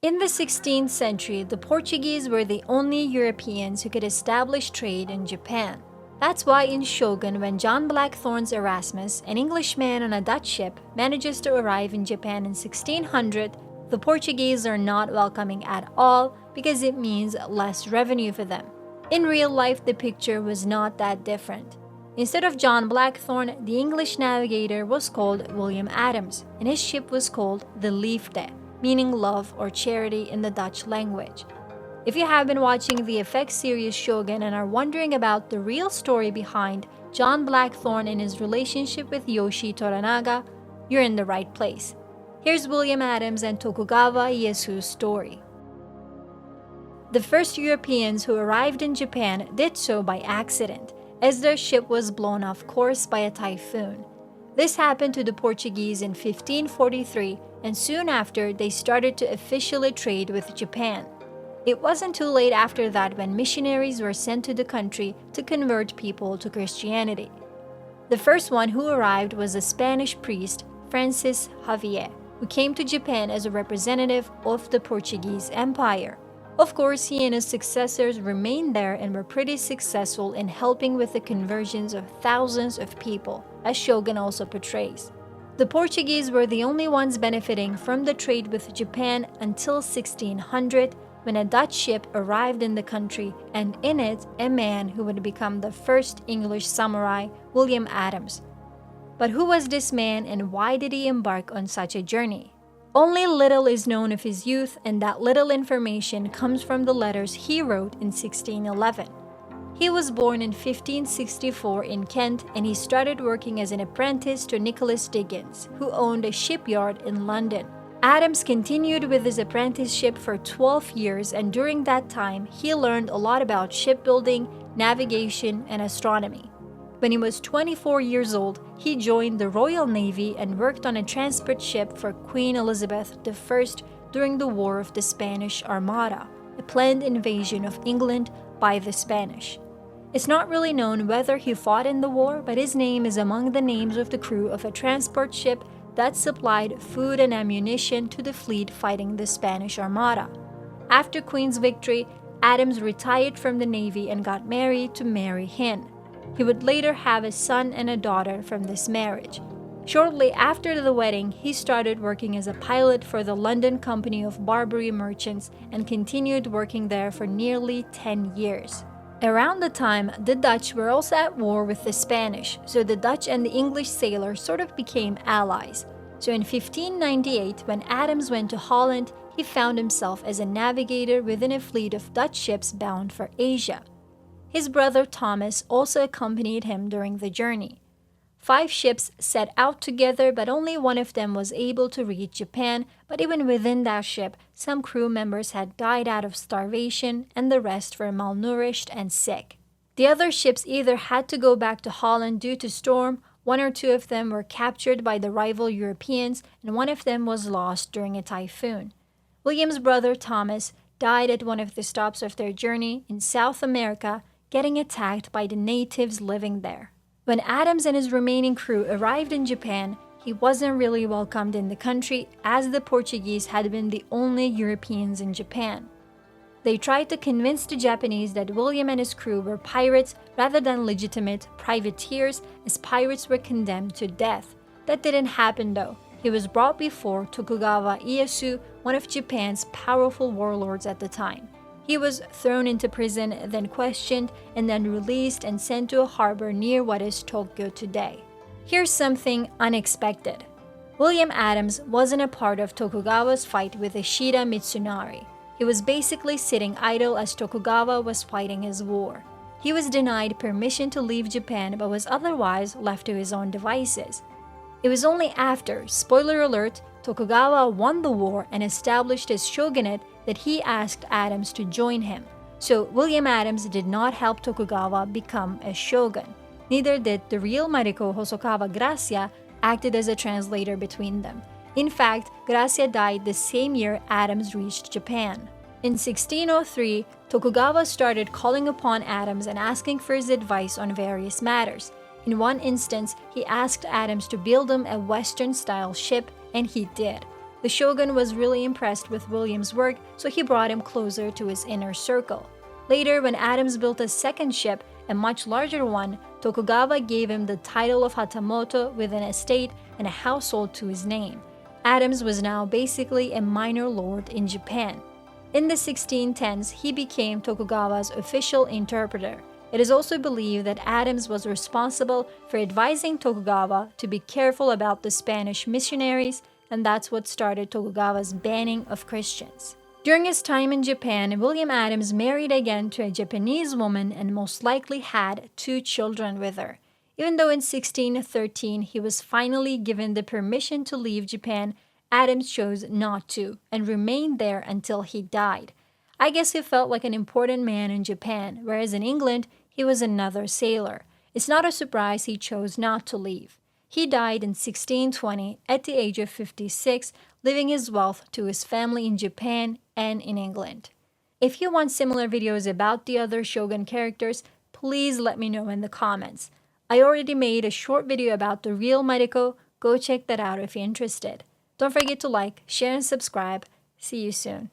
In the 16th century, the Portuguese were the only Europeans who could establish trade in Japan. That's why in Shogun, when John Blackthorne's Erasmus, an Englishman on a Dutch ship, manages to arrive in Japan in 1600, the Portuguese are not welcoming at all because it means less revenue for them. In real life, the picture was not that different. Instead of John Blackthorne, the English navigator was called William Adams, and his ship was called the Liefde, meaning love or charity in the Dutch language. If you have been watching the FX series Shogun and are wondering about the real story behind John Blackthorne and his relationship with Yoshii Toranaga, you're in the right place. Here's William Adams and Tokugawa Ieyasu's story. The first Europeans who arrived in Japan did so by accident, as their ship was blown off course by a typhoon. This happened to the Portuguese in 1543, and soon after they started to officially trade with Japan. It wasn't too late after that when missionaries were sent to the country to convert people to Christianity. The first one who arrived was a Spanish priest, Francis Xavier, who came to Japan as a representative of the Portuguese Empire. Of course, he and his successors remained there and were pretty successful in helping with the conversions of thousands of people, as Shogun also portrays. The Portuguese were the only ones benefiting from the trade with Japan until 1600, when a Dutch ship arrived in the country, and in it, a man who would become the first English samurai, William Adams. But who was this man and why did he embark on such a journey? Only little is known of his youth, and that little information comes from the letters he wrote in 1611. He was born in 1564 in Kent, and he started working as an apprentice to Nicholas Dickens, who owned a shipyard in London. Adams continued with his apprenticeship for 12 years, and during that time, he learned a lot about shipbuilding, navigation, and astronomy. When he was 24 years old, he joined the Royal Navy and worked on a transport ship for Queen Elizabeth I during the War of the Spanish Armada, a planned invasion of England by the Spanish. It's not really known whether he fought in the war, but his name is among the names of the crew of a transport ship that supplied food and ammunition to the fleet fighting the Spanish Armada. After Queen's victory, Adams retired from the Navy and got married to Mary Hinn. He would later have a son and a daughter from this marriage. Shortly after the wedding, he started working as a pilot for the London Company of Barbary Merchants and continued working there for nearly 10 years. Around the time, the Dutch were also at war with the Spanish, so the Dutch and the English sailors sort of became allies. So in 1598, when Adams went to Holland, he found himself as a navigator within a fleet of Dutch ships bound for Asia. His brother Thomas also accompanied him during the journey. 5 ships set out together, but only one of them was able to reach Japan, but even within that ship, some crew members had died out of starvation and the rest were malnourished and sick. The other ships either had to go back to Holland due to storm, 1 or 2 of them were captured by the rival Europeans, and 1 of them was lost during a typhoon. William's brother Thomas died at one of the stops of their journey in South America, getting attacked by the natives living there. When Adams and his remaining crew arrived in Japan, he wasn't really welcomed in the country, as the Portuguese had been the only Europeans in Japan. They tried to convince the Japanese that William and his crew were pirates rather than legitimate privateers, as pirates were condemned to death. That didn't happen though. He was brought before Tokugawa Ieyasu, one of Japan's powerful warlords at the time. He was thrown into prison, then questioned, and then released and sent to a harbor near what is Tokyo today. Here's something unexpected. William Adams wasn't a part of Tokugawa's fight with Ishida Mitsunari. He was basically sitting idle as Tokugawa was fighting his war. He was denied permission to leave Japan but was otherwise left to his own devices. It was only after, spoiler alert, Tokugawa won the war and established his shogunate that he asked Adams to join him. So William Adams did not help Tokugawa become a shogun. Neither did the real Mariko Hosokawa Gracia, acted as a translator between them. In fact, Gracia died the same year Adams reached Japan. In 1603, Tokugawa started calling upon Adams and asking for his advice on various matters. In one instance, he asked Adams to build him a Western-style ship, and he did. The shogun was really impressed with William's work, so he brought him closer to his inner circle. Later, when Adams built a second ship, a much larger one, Tokugawa gave him the title of Hatamoto with an estate and a household to his name. Adams was now basically a minor lord in Japan. In the 1610s, he became Tokugawa's official interpreter. It is also believed that Adams was responsible for advising Tokugawa to be careful about the Spanish missionaries, and that's what started Tokugawa's banning of Christians. During his time in Japan, William Adams married again to a Japanese woman and most likely had 2 children with her. Even though in 1613 he was finally given the permission to leave Japan, Adams chose not to and remained there until he died. I guess he felt like an important man in Japan, whereas in England, he was another sailor. It's not a surprise he chose not to leave. He died in 1620 at the age of 56, leaving his wealth to his family in Japan and in England. If you want similar videos about the other shogun characters, please let me know in the comments. I already made a short video about the real Mariko. Go check that out if you're interested. Don't forget to like, share, and subscribe. See you soon.